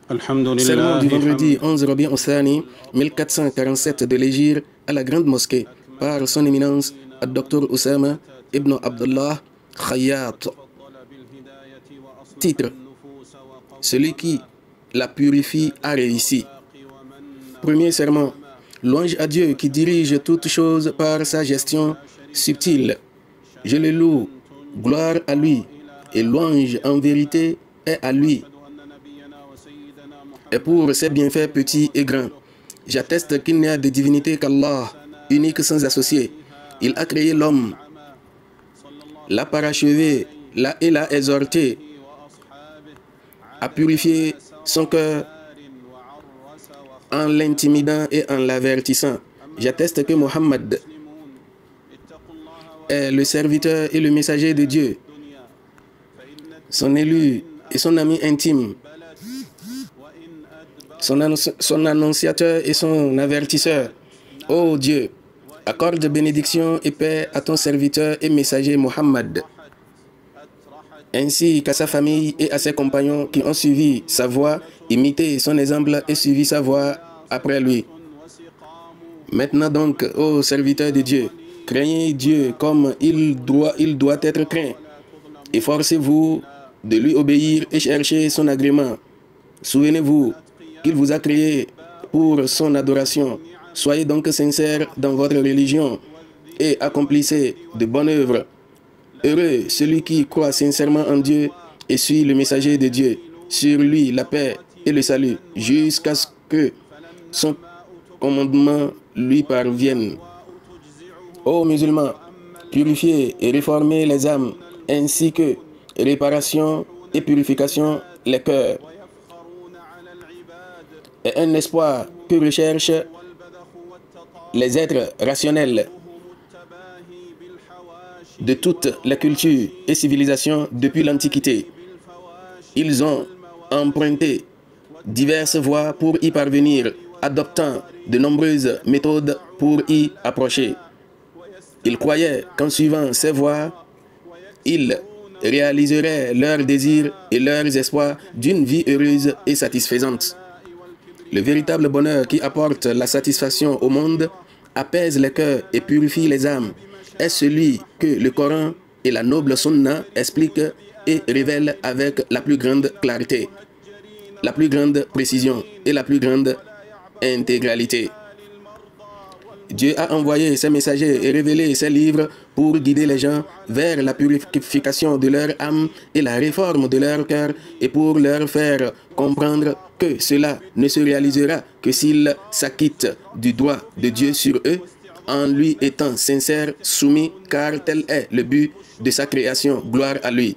Sermon du vendredi 11 Rabi' al-Thani 1447 de l'Hégire à la Grande Mosquée par son éminence Dr Oussama ibn Abdullah Khayyat. Titre: Celui qui la purifie a réussi. Premier sermon: Louange à Dieu qui dirige toutes choses par sa gestion subtile. Je le loue, gloire à lui, et louange en vérité est à lui. Et pour ses bienfaits petits et grands, j'atteste qu'il n'y a de divinité qu'Allah, unique sans associé. Il a créé l'homme, l'a parachevé, l'a exhorté à purifier son cœur en l'intimidant et en l'avertissant. J'atteste que Mohammed est le serviteur et le messager de Dieu, son élu et son ami intime, son annonciateur et son avertisseur. Ô Dieu, accorde bénédiction et paix à ton serviteur et messager Mohammed, ainsi qu'à sa famille et à ses compagnons qui ont suivi sa voie, imité son exemple et suivi sa voie après lui. Maintenant donc, ô serviteurs de Dieu, craignez Dieu comme il doit être craint. Efforcez-vous de lui obéir et cherchez son agrément. Souvenez-vous qu'il vous a créé pour son adoration. Soyez donc sincères dans votre religion et accomplissez de bonnes œuvres. Heureux celui qui croit sincèrement en Dieu et suit le messager de Dieu. Sur lui la paix et le salut, jusqu'à ce que son commandement lui parvienne. Ô musulmans, purifiez et réformez les âmes, ainsi que réparation et purification les cœurs. Et un espoir que recherchent les êtres rationnels de toutes les cultures et civilisations depuis l'Antiquité. Ils ont emprunté diverses voies pour y parvenir, adoptant de nombreuses méthodes pour y approcher. Ils croyaient qu'en suivant ces voies, ils réaliseraient leurs désirs et leurs espoirs d'une vie heureuse et satisfaisante. Le véritable bonheur qui apporte la satisfaction au monde, apaise les cœurs et purifie les âmes, est celui que le Coran et la noble Sunna expliquent et révèlent avec la plus grande clarté, la plus grande précision et la plus grande intégralité. Dieu a envoyé ses messagers et révélé ses livres pour guider les gens vers la purification de leur âme et la réforme de leur cœur, et pour leur faire comprendre que cela ne se réalisera que s'ils s'acquittent du droit de Dieu sur eux, en lui étant sincères, soumis, car tel est le but de sa création, gloire à lui.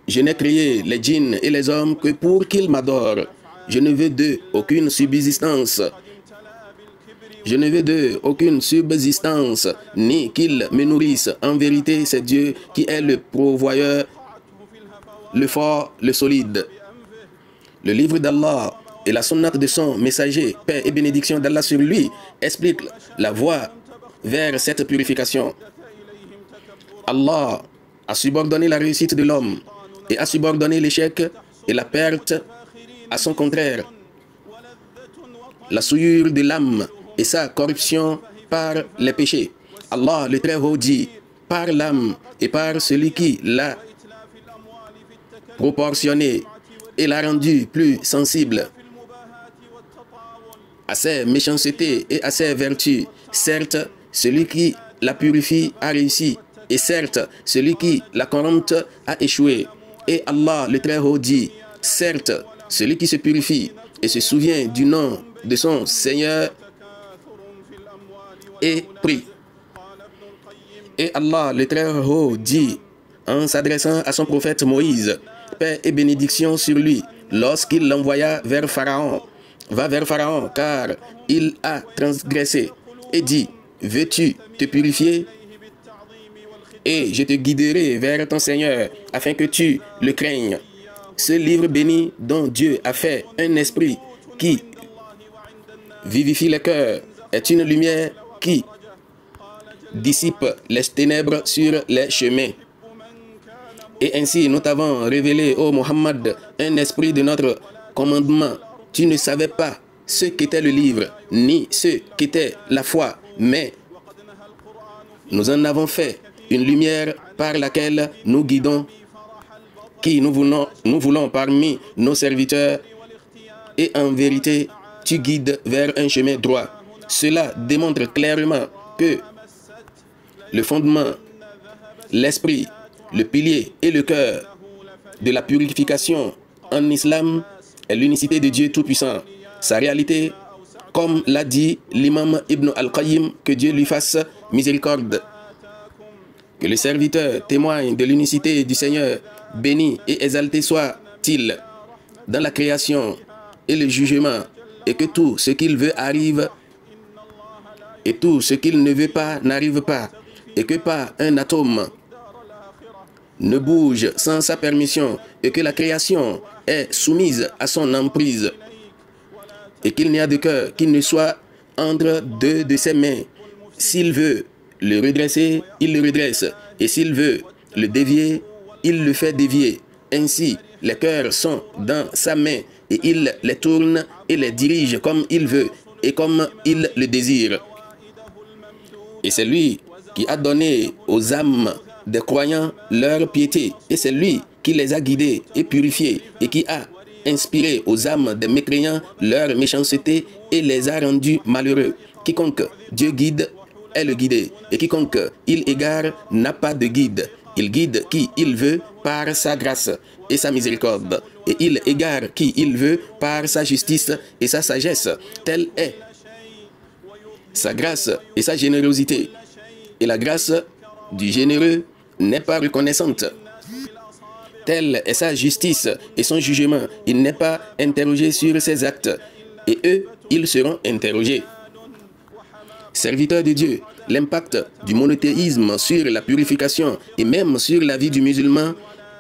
Je n'ai créé les djinns et les hommes que pour qu'ils m'adorent. Je ne veux d'eux aucune subsistance. Je ne veux d'eux aucune subsistance, ni qu'ils me nourrissent. En vérité, c'est Dieu qui est le pourvoyeur, le fort, le solide. Le livre d'Allah et la sunnat de son messager, paix et bénédiction d'Allah sur lui, expliquent la voie vers cette purification. Allah a subordonné la réussite de l'homme et a subordonné l'échec et la perte à son contraire. La souillure de l'âme et sa corruption par les péchés. Allah le Très-Haut dit, par l'âme et par celui qui l'a proportionné et l'a rendu plus sensible à ses méchancetés et à ses vertus. Certes, celui qui la purifie a réussi, et certes, celui qui la corrompt a échoué. Et Allah le Très-Haut dit, certes, celui qui se purifie et se souvient du nom de son Seigneur et prie. Et Allah le Très-Haut dit, en s'adressant à son prophète Moïse, paix et bénédiction sur lui, lorsqu'il l'envoya vers Pharaon. Va vers Pharaon, car il a transgressé, et dit, veux-tu te purifier? Et je te guiderai vers ton Seigneur, afin que tu le craignes. Ce livre béni dont Dieu a fait un esprit qui vivifie le cœur est une lumière qui dissipe les ténèbres sur les chemins. Et ainsi, nous t'avons révélé, ô Mohammed, un esprit de notre commandement. Tu ne savais pas ce qu'était le livre, ni ce qu'était la foi, mais nous en avons fait une lumière par laquelle nous guidons qui nous voulons parmi nos serviteurs, et en vérité, tu guides vers un chemin droit. Cela démontre clairement que le fondement, l'esprit, le pilier et le cœur de la purification en islam est l'unicité de Dieu Tout-Puissant. Sa réalité, comme l'a dit l'imam Ibn al-Qayyim, que Dieu lui fasse miséricorde. Que le serviteur témoigne de l'unicité du Seigneur, béni et exalté soit-il dans la création et le jugement, et que tout ce qu'il veut arrive, et tout ce qu'il ne veut pas n'arrive pas, et que pas un atome ne bouge sans sa permission, et que la création est soumise à son emprise, et qu'il n'y a de cœur qui ne soit entre deux de ses mains. S'il veut le redresser, il le redresse, et s'il veut le dévier, il le fait dévier. Ainsi, les cœurs sont dans sa main, et il les tourne et les dirige comme il veut et comme il le désire. Et c'est lui qui a donné aux âmes des croyants leur piété, et c'est lui qui les a guidés et purifiés, et qui a inspiré aux âmes des mécréants leur méchanceté et les a rendus malheureux. Quiconque Dieu guide est le guidé, et quiconque il égare n'a pas de guide. Il guide qui il veut par sa grâce et sa miséricorde, et il égare qui il veut par sa justice et sa sagesse. Telle est sa grâce et sa générosité. Et la grâce du généreux n'est pas reconnaissante. Telle est sa justice et son jugement. Il n'est pas interrogé sur ses actes, et eux, ils seront interrogés. Serviteurs de Dieu, l'impact du monothéisme sur la purification et même sur la vie du musulman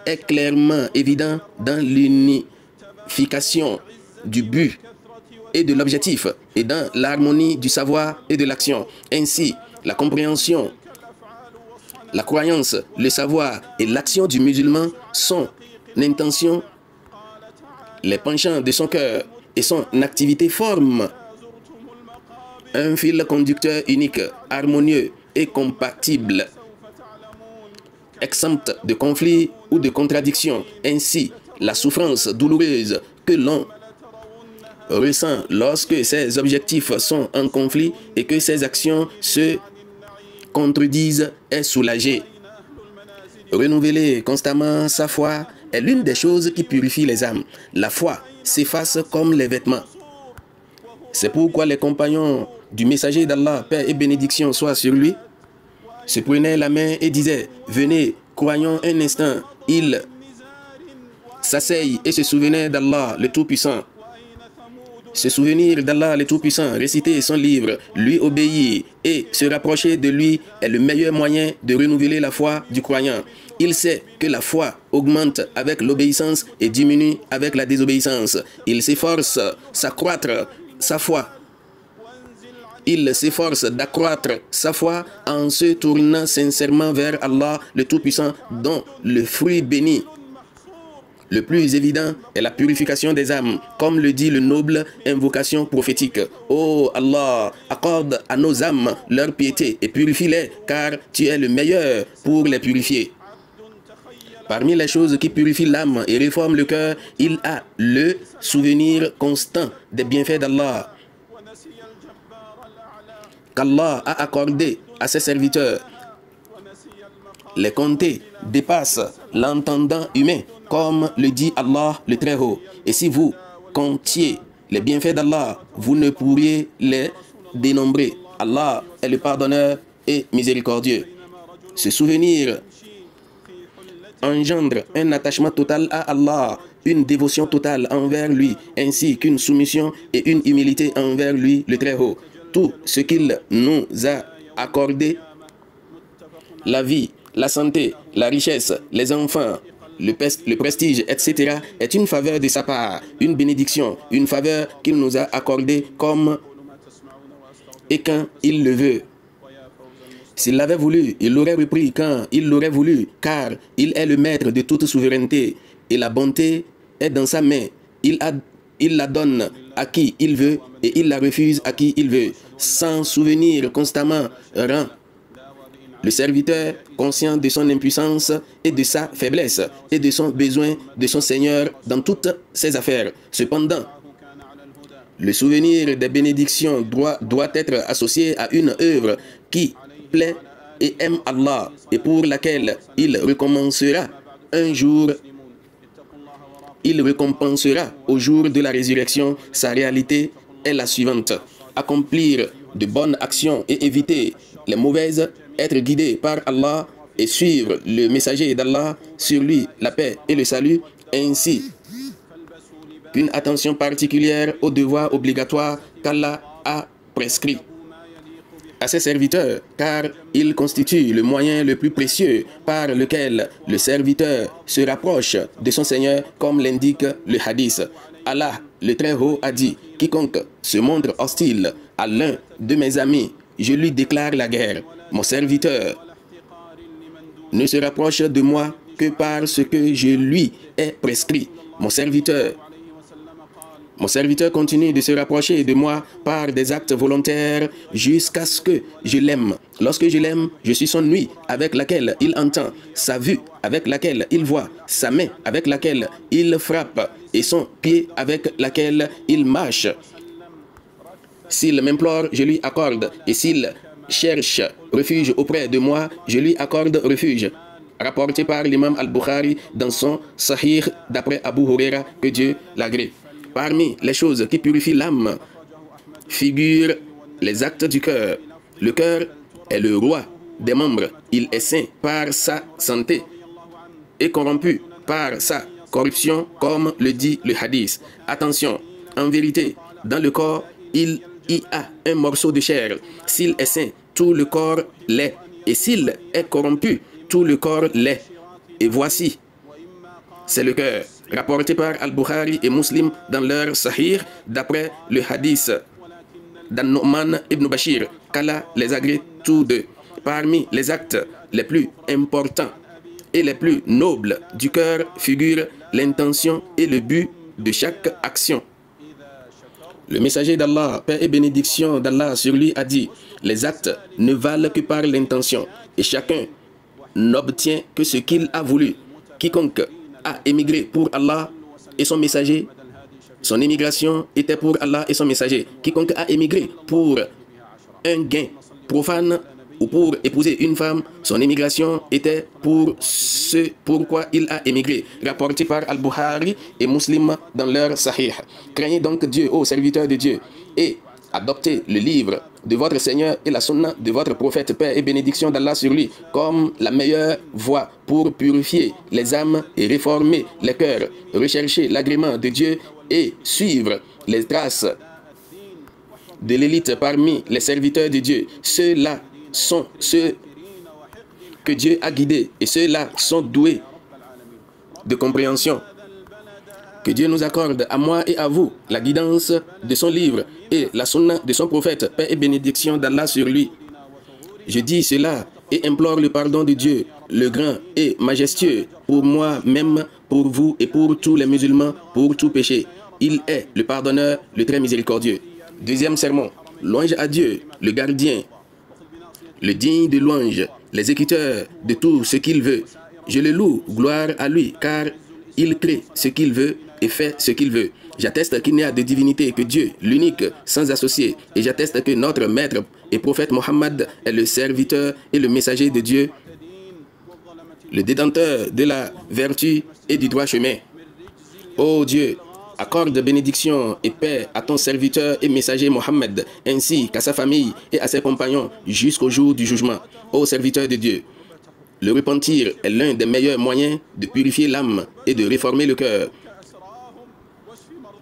est clairement évident dans l'unification du but et de l'objectif, et dans l'harmonie du savoir et de l'action. Ainsi, la compréhension, la croyance, le savoir et l'action du musulman, son intention, les penchants de son cœur et son activité forment un fil conducteur unique, harmonieux et compatible, exempt de conflits ou de contradictions. Ainsi, la souffrance douloureuse que l'on ressent lorsque ses objectifs sont en conflit et que ses actions se contredisent est soulagée. Renouveler constamment sa foi est l'une des choses qui purifient les âmes. La foi s'efface comme les vêtements. C'est pourquoi les compagnons du messager d'Allah, paix et bénédiction soient sur lui, se prenaient la main et disaient: venez, croyons un instant. Ils s'asseyent et se souvenaient d'Allah le Tout-Puissant. Se souvenir d'Allah le Tout-Puissant, réciter son livre, lui obéir et se rapprocher de lui est le meilleur moyen de renouveler la foi du croyant. Il sait que la foi augmente avec l'obéissance et diminue avec la désobéissance. Il s'efforce s'accroître sa foi. Il s'efforce d'accroître sa foi en se tournant sincèrement vers Allah le Tout-Puissant, dont le fruit béni le plus évident est la purification des âmes, comme le dit le noble invocation prophétique. Ô Allah, accorde à nos âmes leur piété et purifie-les, car tu es le meilleur pour les purifier. Parmi les choses qui purifient l'âme et réforment le cœur, il a le souvenir constant des bienfaits d'Allah qu'Allah a accordé à ses serviteurs. Les compter dépassent l'entendant humain, comme le dit Allah le Très-Haut. Et si vous comptiez les bienfaits d'Allah, vous ne pourriez les dénombrer. Allah est le pardonneur et miséricordieux. Ce souvenir engendre un attachement total à Allah, une dévotion totale envers lui, ainsi qu'une soumission et une humilité envers lui le Très-Haut. Tout ce qu'il nous a accordé, la vie, la santé, la richesse, les enfants, le prestige, etc., est une faveur de sa part, une bénédiction, une faveur qu'il nous a accordée comme et quand il le veut. S'il l'avait voulu, il l'aurait repris quand il l'aurait voulu, car il est le maître de toute souveraineté, et la bonté est dans sa main. Il la donne à qui il veut, et il la refuse à qui il veut. Sans souvenir constamment rend le serviteur conscient de son impuissance et de sa faiblesse, et de son besoin de son Seigneur dans toutes ses affaires. Cependant, le souvenir des bénédictions doit être associé à une œuvre qui plaît et aime Allah, et pour laquelle il récompensera un jour. Il récompensera au jour de la résurrection. Sa réalité est la suivante: accomplir de bonnes actions et éviter les mauvaises, être guidé par Allah et suivre le messager d'Allah, sur lui la paix et le salut, ainsi qu'une attention particulière aux devoirs obligatoires qu'Allah a prescrits à ses serviteurs, car il constitue le moyen le plus précieux par lequel le serviteur se rapproche de son Seigneur, comme l'indique le hadith. Allah, le Très-Haut, a dit: quiconque se montre hostile à l'un de mes amis, je lui déclare la guerre. Mon serviteur ne se rapproche de moi que par ce que je lui ai prescrit. Mon serviteur continue de se rapprocher de moi par des actes volontaires jusqu'à ce que je l'aime. Lorsque je l'aime, je suis son ouïe avec laquelle il entend, sa vue avec laquelle il voit, sa main avec laquelle il frappe et son pied avec laquelle il marche. S'il m'implore, je lui accorde, et s'il cherche refuge auprès de moi, je lui accorde refuge. Rapporté par l'imam al-Bukhari dans son Sahih d'après Abu Huraira, que Dieu l'agrée. Parmi les choses qui purifient l'âme figurent les actes du cœur. Le cœur est le roi des membres. Il est saint par sa santé et corrompu par sa corruption, comme le dit le hadith. Attention, en vérité, dans le corps, il y a un morceau de chair. S'il est saint, tout le corps l'est. Et s'il est corrompu, tout le corps l'est. Et voici, c'est le cœur. Rapporté par Al-Bukhari et Muslim dans leur Sahih, d'après le hadith d'An-Nu'man ibn Bashir, qu'Allah les agrée tous deux. Parmi les actes les plus importants et les plus nobles du cœur figurent l'intention et le but de chaque action. Le messager d'Allah, paix et bénédiction d'Allah sur lui, a dit: les actes ne valent que par l'intention, et chacun n'obtient que ce qu'il a voulu. Quiconque a émigré pour Allah et son messager, son émigration était pour Allah et son messager. Quiconque a émigré pour un gain profane ou pour épouser une femme, son émigration était pour ce pourquoi il a émigré. Rapporté par Al-Bukhari et Muslim dans leur Sahih. Craignez donc Dieu, ô serviteurs de Dieu, et adoptez le livre de votre Seigneur et la sunna de votre prophète, paix et bénédiction d'Allah sur lui, comme la meilleure voie pour purifier les âmes et réformer les cœurs. Recherchez l'agrément de Dieu et suivre les traces de l'élite parmi les serviteurs de Dieu. Ceux-là sont ceux que Dieu a guidés, et ceux-là sont doués de compréhension. Que Dieu nous accorde, à moi et à vous, la guidance de son livre et la sunna de son prophète, paix et bénédiction d'Allah sur lui. Je dis cela et implore le pardon de Dieu, le grand et majestueux, pour moi-même, pour vous et pour tous les musulmans, pour tout péché. Il est le pardonneur, le très miséricordieux. Deuxième sermon. Louange à Dieu, le gardien, le digne de louange, l'exécuteur de tout ce qu'il veut. Je le loue, gloire à lui, car il crée ce qu'il veut et fait ce qu'il veut. J'atteste qu'il n'y a de divinité que Dieu, l'unique, sans associé. Et j'atteste que notre maître et prophète Mohammed est le serviteur et le messager de Dieu, le détenteur de la vertu et du droit chemin. Ô Dieu, accorde bénédiction et paix à ton serviteur et messager Mohammed, ainsi qu'à sa famille et à ses compagnons jusqu'au jour du jugement. Ô serviteur de Dieu, le repentir est l'un des meilleurs moyens de purifier l'âme et de réformer le cœur.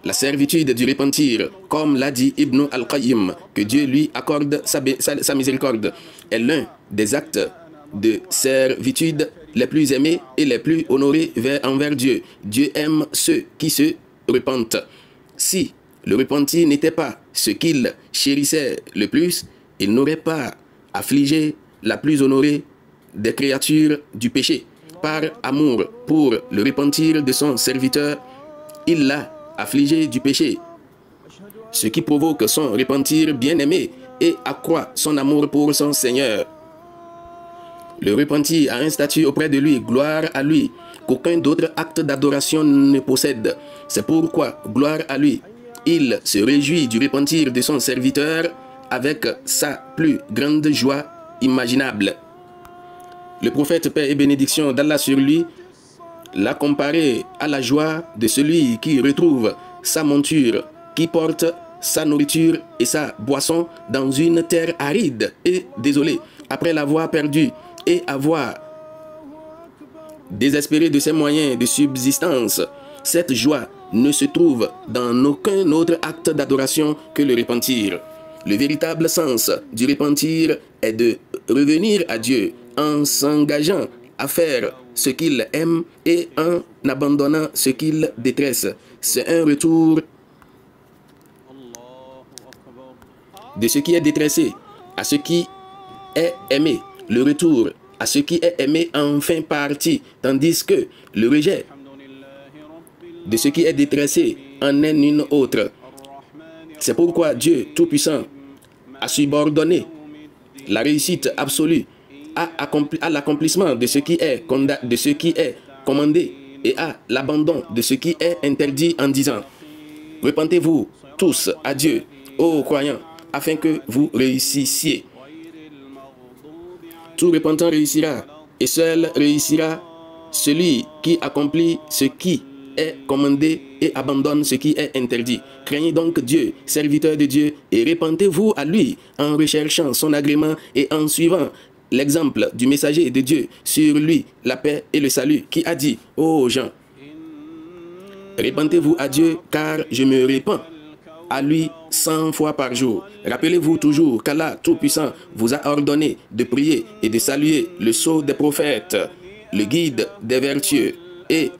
La servitude du repentir, comme l'a dit Ibn al-Qayyim, que Dieu lui accorde sa miséricorde, est l'un des actes de servitude les plus aimés et les plus honorés envers Dieu. Dieu aime ceux qui se repentent. Si le repentir n'était pas ce qu'il chérissait le plus, il n'aurait pas affligé la plus honorée des créatures du péché. Par amour pour le repentir de son serviteur, il l'a affligé du péché, ce qui provoque son repentir bien-aimé et accroît son amour pour son Seigneur. Le repenti a un statut auprès de lui, gloire à lui, qu'aucun d'autre acte d'adoration ne possède. C'est pourquoi, gloire à lui, il se réjouit du repentir de son serviteur avec sa plus grande joie imaginable. Le prophète, paix et bénédiction d'Allah sur lui, l'a comparé à la joie de celui qui retrouve sa monture, qui porte sa nourriture et sa boisson dans une terre aride et désolée, après l'avoir perdue et avoir désespéré de ses moyens de subsistance. Cette joie ne se trouve dans aucun autre acte d'adoration que le repentir. Le véritable sens du repentir est de revenir à Dieu en s'engageant à faire ce qu'il aime et en abandonnant ce qu'il détresse. C'est un retour de ce qui est détressé à ce qui est aimé. Le retour à ce qui est aimé en fin partie, tandis que le rejet de ce qui est détressé en est une autre. C'est pourquoi Dieu Tout-Puissant a subordonné la réussite absolue à l'accomplissement de ce qui est commandé et à l'abandon de ce qui est interdit en disant: repentez-vous tous à Dieu, ô croyants, afin que vous réussissiez. Tout repentant réussira, et seul réussira celui qui accomplit ce qui est commandé et abandonne ce qui est interdit. Craignez donc Dieu, serviteur de Dieu, et repentez-vous à lui en recherchant son agrément et en suivant l'exemple du messager de Dieu, sur lui la paix et le salut, qui a dit: ô gens, repentez-vous à Dieu, car je me répands à lui 100 fois par jour. Rappelez-vous toujours qu'Allah Tout-Puissant vous a ordonné de prier et de saluer le sceau des prophètes, le guide des vertueux, et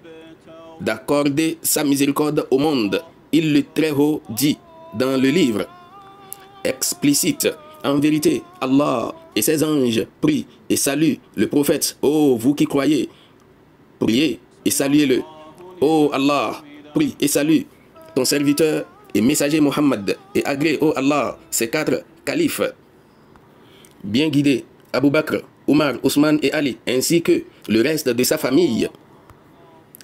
d'accorder sa miséricorde au monde. Il le Très-Haut dit dans le livre explicite: en vérité, Allah et ses anges prient et saluent le prophète. Ô vous qui croyez, priez et saluez-le. Ô Allah, prie et salue ton serviteur et messager Mohammed, et agrée, ô Allah, ces 4 califes bien guidés, Abu Bakr, Omar, Ousmane et Ali, ainsi que le reste de sa famille,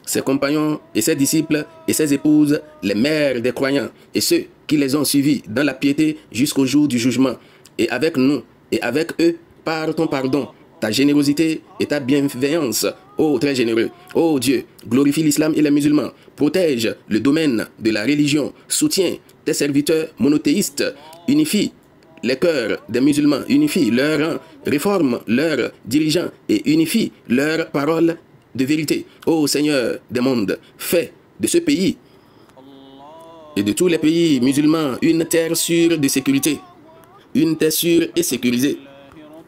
ses compagnons et ses disciples et ses épouses, les mères des croyants, et ceux qui les ont suivis dans la piété jusqu'au jour du jugement. Et avec nous et avec eux, par ton pardon, ta générosité et ta bienveillance, ô très généreux. Ô Dieu, glorifie l'islam et les musulmans, protège le domaine de la religion, soutiens tes serviteurs monothéistes, unifie les cœurs des musulmans, unifie leurs rangs, réforme leurs dirigeants et unifie leurs paroles de vérité. Ô Seigneur des mondes, fais de ce pays et de tous les pays musulmans une terre sûre de sécurité, une terre sûre et sécurisée.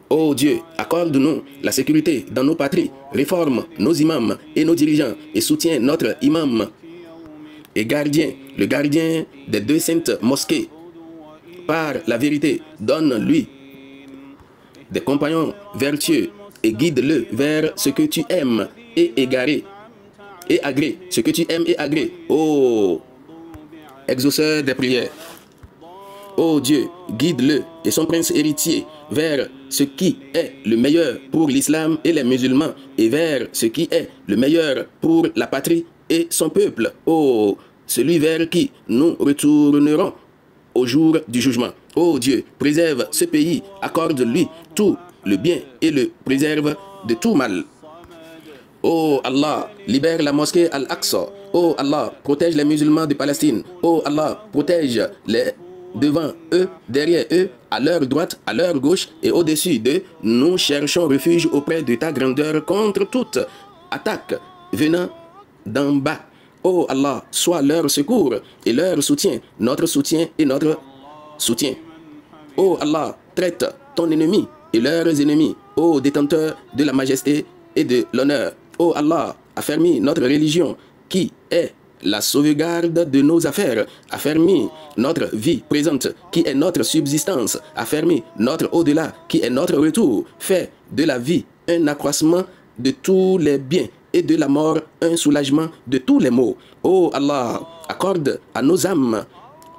Ô Dieu, accorde-nous la sécurité dans nos patries, réforme nos imams et nos dirigeants et soutiens notre imam et gardien, le gardien des 2 saintes mosquées. Par la vérité, donne-lui des compagnons vertueux et guide-le vers ce que tu aimes et agrée, ce que tu aimes et agrée. Ô exauceur des prières, ô Dieu, guide-le et son prince héritier vers ce qui est le meilleur pour l'islam et les musulmans, et vers ce qui est le meilleur pour la patrie et son peuple. Ô celui vers qui nous retournerons au jour du jugement. Ô Dieu, préserve ce pays, accorde-lui tout le bien et le préserve de tout mal. Ô Allah, libère la mosquée Al-Aqsa. Ô Allah, protège les musulmans de Palestine. Ô Allah, protège les devant eux, derrière eux, à leur droite, à leur gauche et au-dessus d'eux. Nous cherchons refuge auprès de ta grandeur contre toute attaque venant d'en bas. Ô Allah, sois leur secours et leur soutien, notre soutien et notre soutien. Ô Allah, traite ton ennemi et leurs ennemis. Ô détenteur de la majesté et de l'honneur. Ô Allah, affermis notre religion qui est la sauvegarde de nos affaires, affermis notre vie présente qui est notre subsistance, affermis notre au-delà qui est notre retour, fait de la vie un accroissement de tous les biens et de la mort un soulagement de tous les maux. Ô Allah, accorde à nos âmes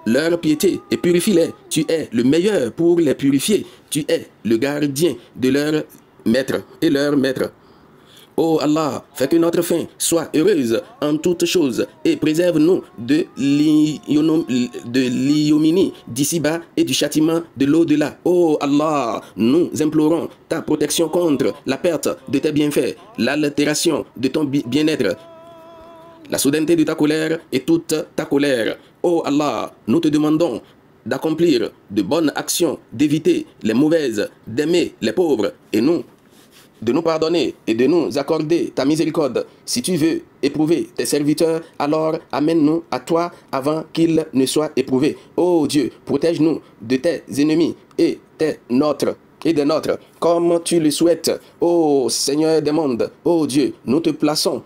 leur piété et purifie-les. Tu es le meilleur pour les purifier. Tu es le gardien de leur maître et leur maître. Ô Allah, fais que notre fin soit heureuse en toutes choses et préserve-nous de l'ignominie d'ici-bas et du châtiment de l'au-delà. Ô Allah, nous implorons ta protection contre la perte de tes bienfaits, l'altération de ton bien-être, la soudaineté de ta colère et toute ta colère. Ô Allah, nous te demandons d'accomplir de bonnes actions, d'éviter les mauvaises, d'aimer les pauvres et de nous pardonner et de nous accorder ta miséricorde. Si tu veux éprouver tes serviteurs, alors amène-nous à toi avant qu'ils ne soient éprouvés. Ô Dieu, protège-nous de tes ennemis et des nôtres, comme tu le souhaites. Ô Seigneur des mondes, ô Dieu, nous te plaçons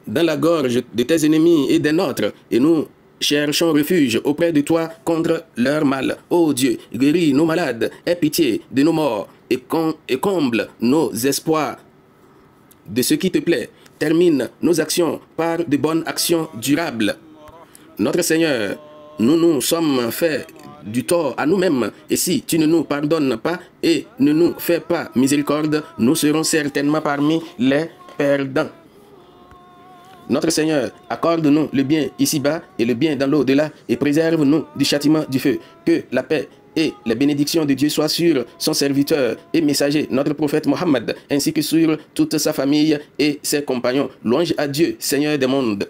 dans la gorge de tes ennemis et des nôtres, et nous cherchons refuge auprès de toi contre leur mal. Ô Dieu, guéris nos malades, aie pitié de nos morts, et comble nos espoirs de ce qui te plaît. Termine nos actions par de bonnes actions durables. Notre Seigneur, nous nous sommes fait du tort à nous-mêmes, et si tu ne nous pardonnes pas et ne nous fais pas miséricorde, nous serons certainement parmi les perdants. Notre Seigneur, accorde-nous le bien ici-bas et le bien dans l'au-delà, et préserve-nous du châtiment du feu. Que la paix et les bénédictions de Dieu soient sur son serviteur et messager, notre prophète Mohammed, ainsi que sur toute sa famille et ses compagnons. Louange à Dieu, Seigneur des mondes.